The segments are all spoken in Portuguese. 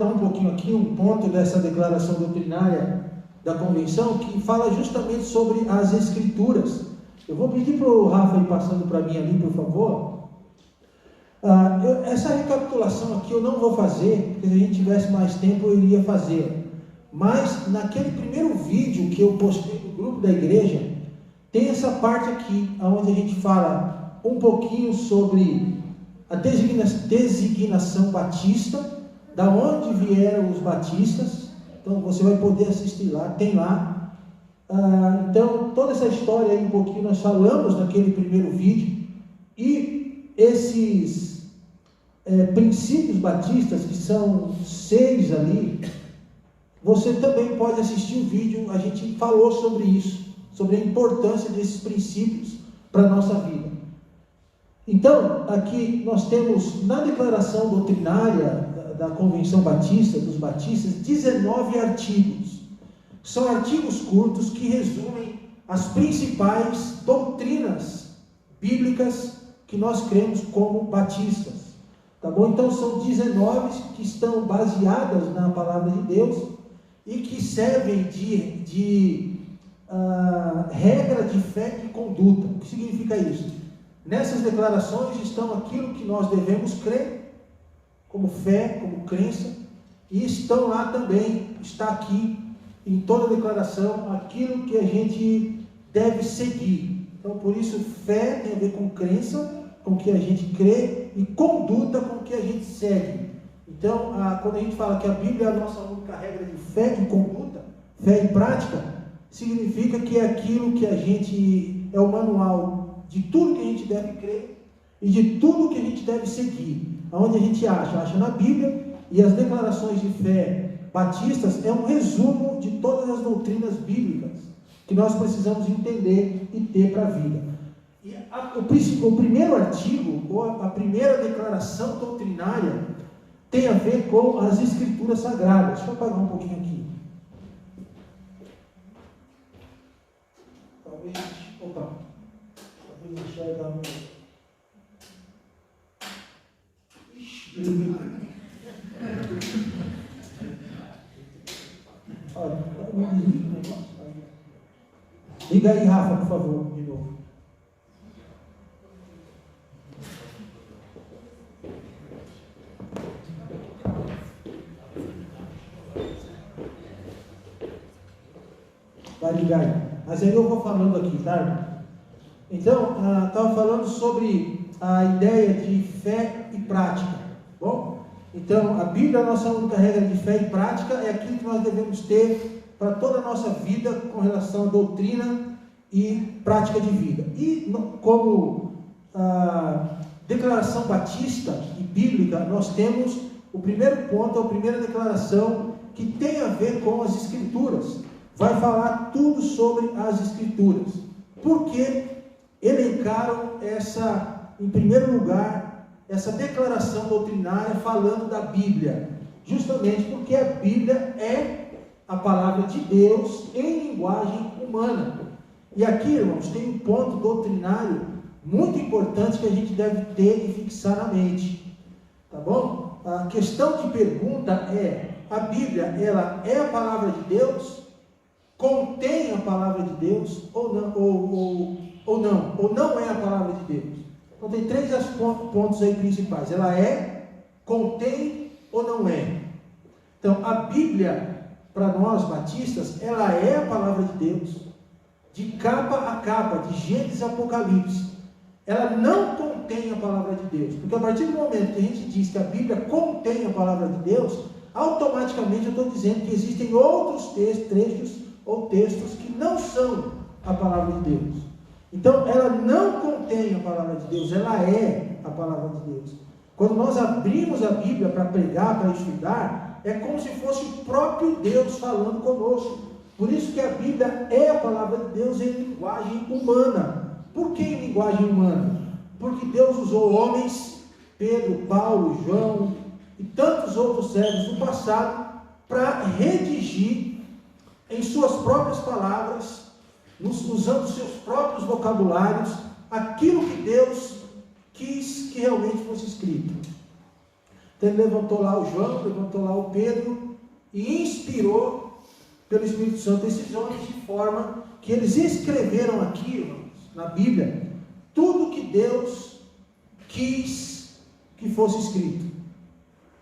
um pouquinho aqui um ponto dessa declaração doutrinária da convenção que fala justamente sobre as escrituras. Eu vou pedir para o Rafa ir passando para mim ali, por favor. Essa recapitulação aqui eu não vou fazer, porque se a gente tivesse mais tempo eu iria fazer. Mas naquele primeiro vídeo que eu postei no grupo da igreja, tem essa parte aqui, onde a gente fala um pouquinho sobre a designação batista, da onde vieram os batistas. Então você vai poder assistir lá, tem lá. Então toda essa história aí um pouquinho nós falamos naquele primeiro vídeo, e esses princípios batistas, que são 6 ali, você também pode assistir o vídeo. A gente falou sobre isso, sobre a importância desses princípios para a nossa vida. Então, aqui nós temos na declaração doutrinária da Convenção Batista, dos Batistas, 19 artigos. São artigos curtos que resumem as principais doutrinas bíblicas que nós cremos como batistas. Tá bom? Então são 19 que estão baseadas na palavra de Deus e que servem de regra de fé e conduta. O que significa isso? Nessas declarações estão aquilo que nós devemos crer, como fé, como crença, e estão lá também, está aqui em toda a declaração, aquilo que a gente deve seguir. Então, por isso, fé tem a ver com crença, com o que a gente crê, e conduta com o que a gente segue. Então, quando a gente fala que a Bíblia é a nossa única regra de fé e conduta, fé e prática, significa que é aquilo que a gente, é o manual de tudo que a gente deve crer e de tudo que a gente deve seguir. Onde a gente acha na Bíblia, e as declarações de fé batistas é um resumo de todas as doutrinas bíblicas que nós precisamos entender e ter para a vida. E o primeiro artigo, ou a primeira declaração doutrinária, tem a ver com as Escrituras Sagradas. Deixa eu apagar um pouquinho aqui. Talvez enxergar um... Liga aí, Rafa, por favor, de novo. Vai ligar aí. Mas aí eu vou falando aqui, tá? Então, estava falando sobre a ideia de fé e prática. Bom? Então, a Bíblia, a nossa única regra de fé e prática, é aquilo que nós devemos ter para toda a nossa vida com relação à doutrina e prática de vida. E como declaração batista e bíblica, nós temos o primeiro ponto, a primeira declaração que tem a ver com as Escrituras. Vai falar tudo sobre as Escrituras. Por que elencaram em primeiro lugar, essa declaração doutrinária falando da Bíblia? Justamente porque a Bíblia é a palavra de Deus em linguagem humana. E aqui, irmãos, tem um ponto doutrinário muito importante que a gente deve ter e fixar na mente. Tá bom? A questão de pergunta é: a Bíblia, ela é a palavra de Deus? Contém a palavra de Deus? Ou não? Ou não é a palavra de Deus? Então tem 3 pontos aí principais. Ela é, contém ou não é? Então a Bíblia, para nós batistas, ela é a palavra de Deus, de capa a capa, de Gênesis a Apocalipse. Ela não contém a palavra de Deus, porque a partir do momento que a gente diz que a Bíblia contém a palavra de Deus, automaticamente eu estou dizendo que existem outros trechos ou textos que não são a palavra de Deus. Então, ela não contém a palavra de Deus, ela é a palavra de Deus. Quando nós abrimos a Bíblia para pregar, para estudar, é como se fosse o próprio Deus falando conosco. Por isso que a Bíblia é a palavra de Deus em linguagem humana. Por que em linguagem humana? Porque Deus usou homens, Pedro, Paulo, João e tantos outros servos do passado, para redigir em suas próprias palavras, usando seus próprios vocabulários, aquilo que Deus quis que realmente fosse escrito. Então ele levantou lá o João, levantou lá o Pedro e inspirou pelo Espírito Santo esses homens de forma que eles escreveram aqui, irmãos, na Bíblia, tudo que Deus quis que fosse escrito,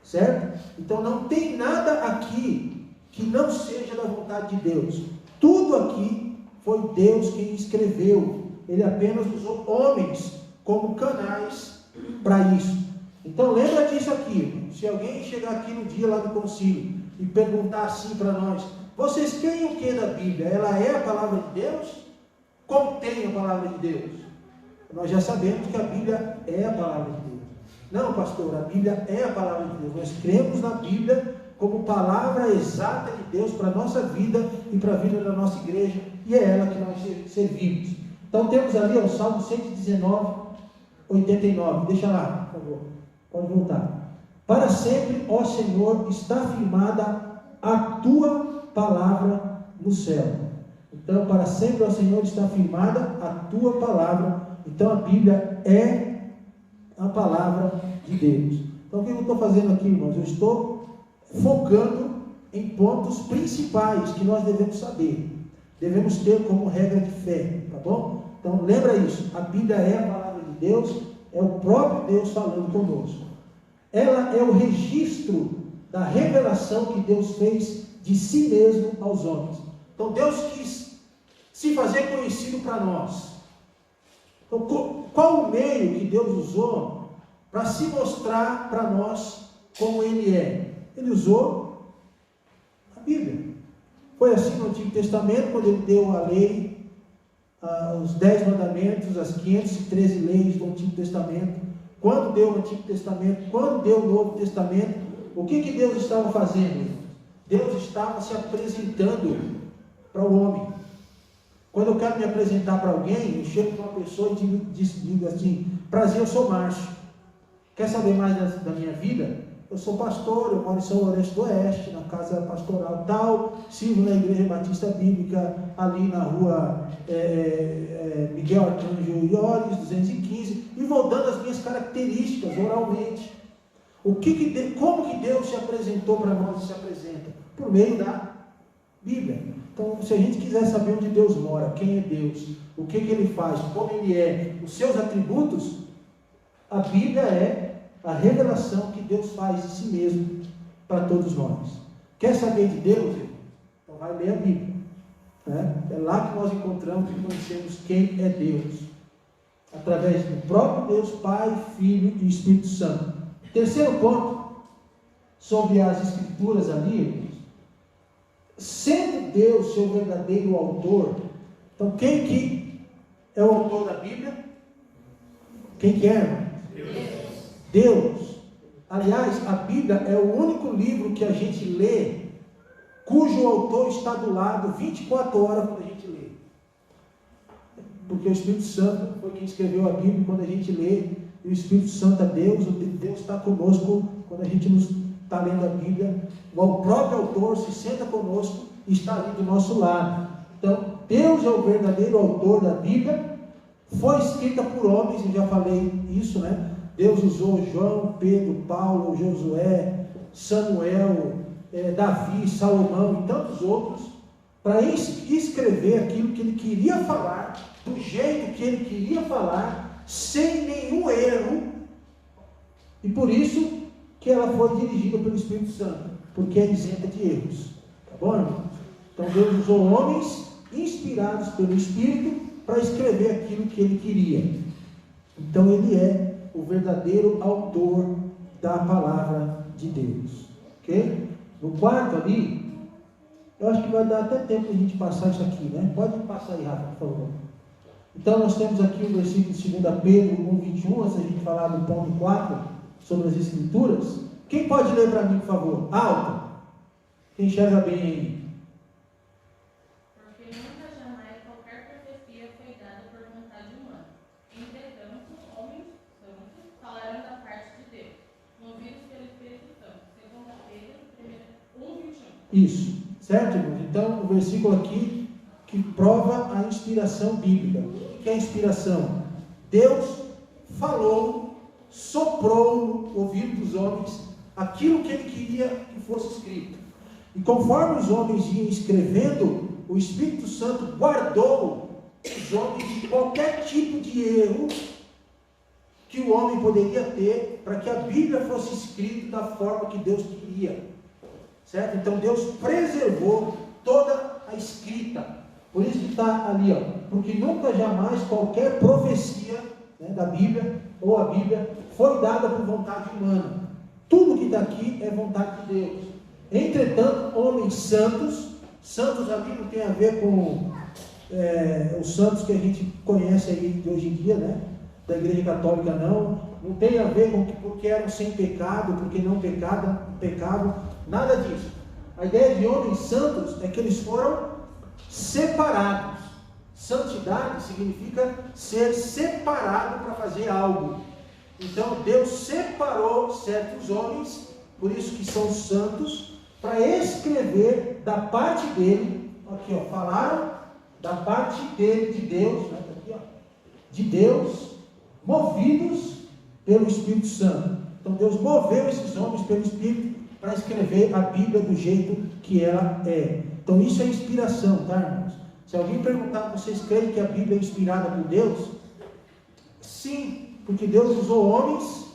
certo? Então não tem nada aqui que não seja da vontade de Deus. Tudo aqui foi Deus quem escreveu. Ele apenas usou homens como canais para isso. Então lembra disso aqui, irmão. Se alguém chegar aqui no dia lá do concílio e perguntar assim para nós: vocês creem o que da Bíblia? Ela é a palavra de Deus? Contém a palavra de Deus? Nós já sabemos que a Bíblia é a palavra de Deus. Não, pastor, a Bíblia é a palavra de Deus. Nós cremos na Bíblia como palavra exata de Deus para a nossa vida e para a vida da nossa igreja, e é ela que nós servimos. Então temos ali o Salmo 119, 89. Deixa lá, por favor. Pode voltar. Para sempre, ó Senhor, está firmada a tua palavra no céu. Então, para sempre, ó Senhor, está firmada a tua palavra. Então, a Bíblia é a palavra de Deus. Então, o que eu estou fazendo aqui, irmãos? Eu estou focando em pontos principais que nós devemos saber. Devemos ter como regra de fé, tá bom? Então, lembra isso. A Bíblia é a palavra de Deus, é o próprio Deus falando conosco. Ela é o registro da revelação que Deus fez de si mesmo aos homens. Então Deus quis se fazer conhecido para nós. Então qual o meio que Deus usou para se mostrar para nós como Ele é? Ele usou a Bíblia. Foi assim no Antigo Testamento, quando Ele deu a lei, os 10 mandamentos, as 513 leis do Antigo Testamento. Quando deu o Antigo Testamento, quando deu o Novo Testamento, o que Deus estava fazendo? Deus estava se apresentando para o homem. Quando eu quero me apresentar para alguém, eu chego para uma pessoa e digo assim: prazer, eu sou Márcio. Quer saber mais da minha vida? Eu sou pastor, eu moro em São Lourenço do Oeste, na casa pastoral tal, sirvo na Igreja Batista Bíblica, ali na rua Miguel Arcanjo Iores, 215, e vou dando as minhas características oralmente. Como que Deus se apresentou para nós e se apresenta? Por meio da Bíblia. Então, se a gente quiser saber onde Deus mora, quem é Deus, o que Ele faz, como Ele é, os seus atributos, a Bíblia é a revelação que Deus faz de si mesmo para todos nós. Quer saber de Deus? Então vai ler a Bíblia. É lá que nós encontramos e conhecemos quem é Deus. Através do próprio Deus, Pai, Filho e Espírito Santo. Terceiro ponto, sobre as Escrituras ali, sendo Deus seu verdadeiro autor, então quem que é o autor da Bíblia? Quem que é? Deus. Aliás, a Bíblia é o único livro que a gente lê, cujo autor está do lado 24 horas quando a gente lê. Porque o Espírito Santo foi quem escreveu a Bíblia. Quando a gente lê, e o Espírito Santo é Deus, Deus está conosco quando a gente está lendo a Bíblia. O próprio autor se senta conosco e está ali do nosso lado. Então, Deus é o verdadeiro autor da Bíblia. Foi escrita por homens, eu já falei isso, né? Deus usou João, Pedro, Paulo, Josué, Samuel, Davi, Salomão e tantos outros para escrever aquilo que Ele queria falar, do jeito que Ele queria falar, sem nenhum erro. E por isso que ela foi dirigida pelo Espírito Santo, porque é isenta de erros. Tá bom, irmãos? Então Deus usou homens inspirados pelo Espírito para escrever aquilo que Ele queria. Então Ele é o verdadeiro autor da palavra de Deus. Ok? No quarto ali, eu acho que vai dar até tempo de a gente passar isso aqui, né? Pode passar aí, Rafa, por favor. Então nós temos aqui o versículo de 2 Pedro 1:21, antes da gente falar do ponto 4, sobre as Escrituras. Quem pode ler para mim, por favor? Alto. Quem enxerga bem aí? Porque nunca jamais qualquer profecia foi dada por vontade humana. Entretanto, homens santos falarão da parte de Deus, movidos pelo Espírito Santo. 2 Pedro 1:21. Isso, certo, irmãos? Então, o versículo aqui que prova a inspiração bíblica. O que é inspiração? Deus falou, soprou no ouvido dos homens aquilo que ele queria que fosse escrito. E conforme os homens iam escrevendo, o Espírito Santo guardou os homens de qualquer tipo de erro que o homem poderia ter, para que a Bíblia fosse escrita da forma que Deus queria. Certo? Então Deus preservou toda a escrita. Por isso que está ali, ó, porque nunca jamais qualquer profecia, né, da Bíblia, ou a Bíblia, foi dada por vontade humana. Tudo que está aqui é vontade de Deus. Entretanto, homens santos, santos ali não tem a ver com os santos que a gente conhece aí de hoje em dia, né? Da Igreja Católica não tem a ver com porque eram sem pecado, porque não pecavam, nada disso. A ideia de homens santos é que eles foram separados. Santidade significa ser separado para fazer algo. Então Deus separou certos homens, por isso que são santos, para escrever da parte dele, aqui ó, falaram da parte dele, de Deus, né? Aqui, ó, de Deus, movidos pelo Espírito Santo. Então Deus moveu esses homens pelo Espírito para escrever a Bíblia do jeito que ela é. Então isso é inspiração, tá, irmãos? Se alguém perguntar, vocês creem que a Bíblia é inspirada por Deus? Sim, porque Deus usou homens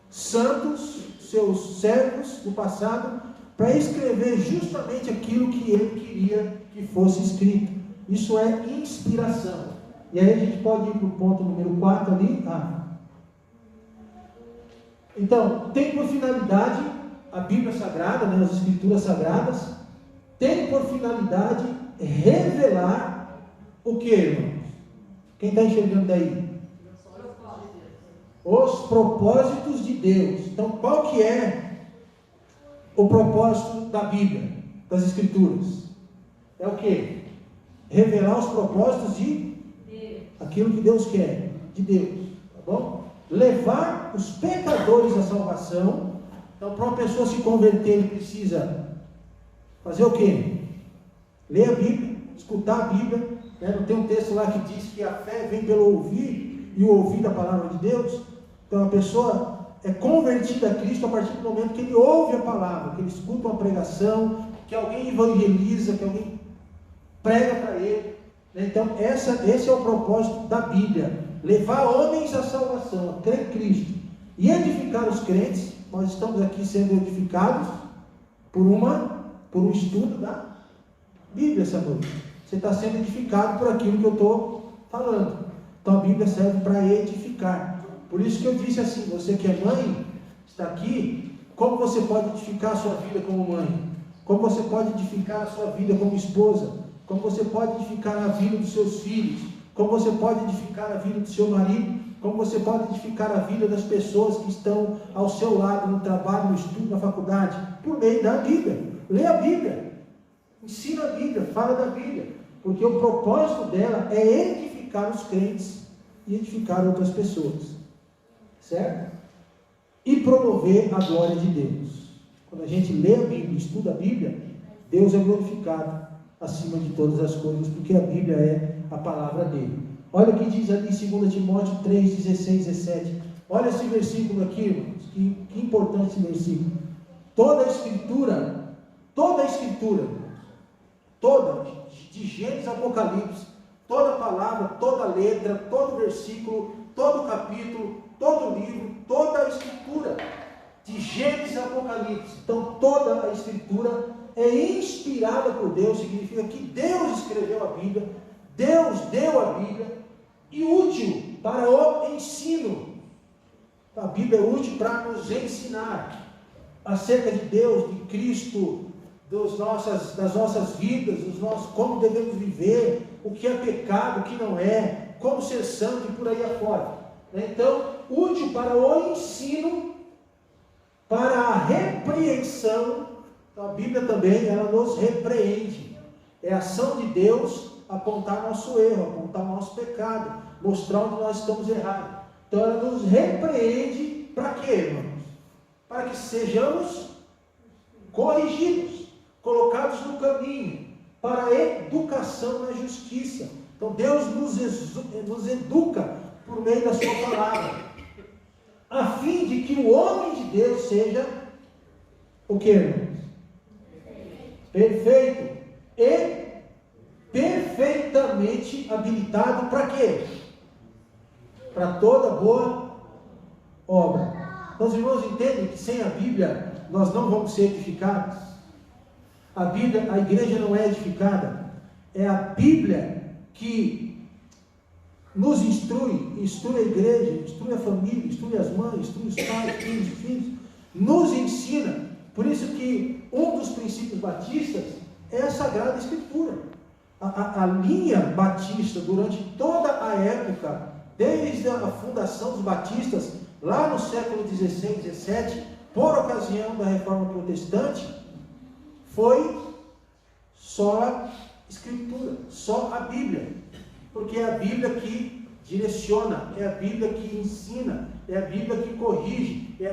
santos, seus servos do passado, para escrever justamente aquilo que ele queria que fosse escrito. Isso é inspiração. E aí a gente pode ir para o ponto número 4 ali. Então, tem por finalidade a Bíblia Sagrada, né, as Escrituras Sagradas, tem por finalidade revelar o que, irmãos? Quem está enxergando daí? Os propósitos de Deus. Então, qual que é o propósito da Bíblia, das Escrituras? É o que? Revelar os propósitos de Deus. Aquilo que Deus quer, de Deus, tá bom? Levar os pecadores à salvação. Então, para uma pessoa se converter, ele precisa fazer o quê? Ler a Bíblia, escutar a Bíblia, né? Não tem um texto lá que diz que a fé vem pelo ouvir e o ouvir da palavra de Deus? Então a pessoa é convertida a Cristo a partir do momento que ele ouve a palavra, que ele escuta uma pregação, que alguém evangeliza, que alguém prega para ele, né? Então esse é o propósito da Bíblia, levar homens à salvação, a crer em Cristo e edificar os crentes. Nós estamos aqui sendo edificados por um estudo da Bíblia essa noite. Você está sendo edificado por aquilo que eu estou falando. Então a Bíblia serve para edificar. Por isso que eu disse assim, você que é mãe, está aqui, como você pode edificar a sua vida como mãe? Como você pode edificar a sua vida como esposa? Como você pode edificar a vida dos seus filhos? Como você pode edificar a vida do seu marido? Como você pode edificar a vida das pessoas que estão ao seu lado, no trabalho, no estudo, na faculdade? Por meio da Bíblia. Lê a Bíblia. Ensina a Bíblia, fala da Bíblia, porque o propósito dela é edificar os crentes e edificar outras pessoas, certo? E promover a glória de Deus. Quando a gente lê a Bíblia, estuda a Bíblia, Deus é glorificado acima de todas as coisas, porque a Bíblia é a palavra dele. Olha o que diz ali em 2 Timóteo 3, 16, 17. Olha esse versículo aqui, irmãos, que importante esse versículo. Toda a Escritura, toda, de Gênesis a Apocalipse, toda palavra, toda letra, todo versículo, todo capítulo, todo livro, toda a Escritura, de Gênesis a Apocalipse. Então toda a Escritura é inspirada por Deus, significa que Deus escreveu a Bíblia, Deus deu a Bíblia, e útil para o ensino. A Bíblia é útil para nos ensinar acerca de Deus, de Cristo, das nossas vidas, como devemos viver, o que é pecado, o que não é, como ser santo e por aí afora. Então, útil para o ensino, para a repreensão. Então, a Bíblia também, ela nos repreende. É a ação de Deus apontar nosso erro, apontar nosso pecado, mostrar onde nós estamos errados. Então, ela nos repreende para quê, irmãos? Para que sejamos corrigidos, colocados no caminho, para a educação na justiça. Então Deus nos educa por meio da sua palavra. a fim de que o homem de Deus seja o que, irmãos? Perfeito. E perfeitamente habilitado para quê? Para toda boa obra. Então os irmãos entendem que sem a Bíblia nós não vamos ser edificados. A Bíblia, a igreja não é edificada. É a Bíblia que nos instrui a igreja, instrui a família, instrui as mães, instrui os pais, instrui os filhos, nos ensina. Por isso que um dos princípios batistas é a Sagrada Escritura. A linha batista, durante toda a época, desde a fundação dos batistas, lá no século XVI, XVII, por ocasião da Reforma Protestante, foi só a Escritura, só a Bíblia. Porque é a Bíblia que direciona, é a Bíblia que ensina, é a Bíblia que corrige, é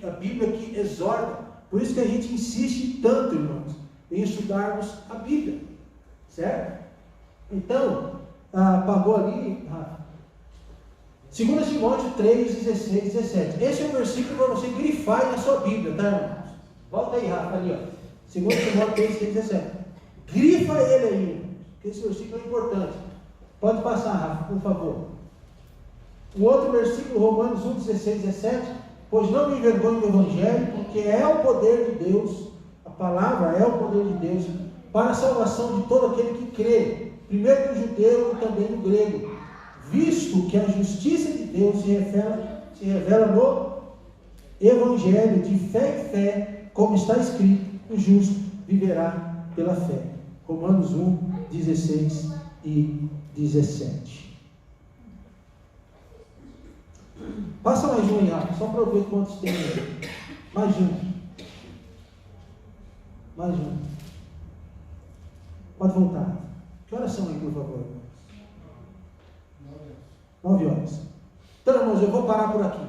a Bíblia que exorta. Por isso que a gente insiste tanto, irmãos, em estudarmos a Bíblia. Certo? Então, apagou ali, 2 Timóteo 3, 16, 17. Esse é um versículo para você grifar na sua Bíblia, tá, irmãos? Volta aí, Rafa, ali, ó. 2 Timóteo 3, 16, 17. Grifa ele aí, irmãos, porque esse versículo é importante. Pode passar, Rafa, por favor. O outro versículo, Romanos 1, 16, 17. Pois não me envergonho do Evangelho, porque é o poder de Deus, a palavra é o poder de Deus, para a salvação de todo aquele que crê, primeiro no judeu e também no grego, visto que a justiça de Deus se revela no Evangelho, de fé em fé, como está escrito, o justo viverá pela fé. Romanos 1, 16 e 17. Passa mais um aí, só para eu ver quantos tem aí. Mais um. Mais um. Pode voltar. Que horas são aí, por favor? 9 horas. Então, irmãos, eu vou parar por aqui.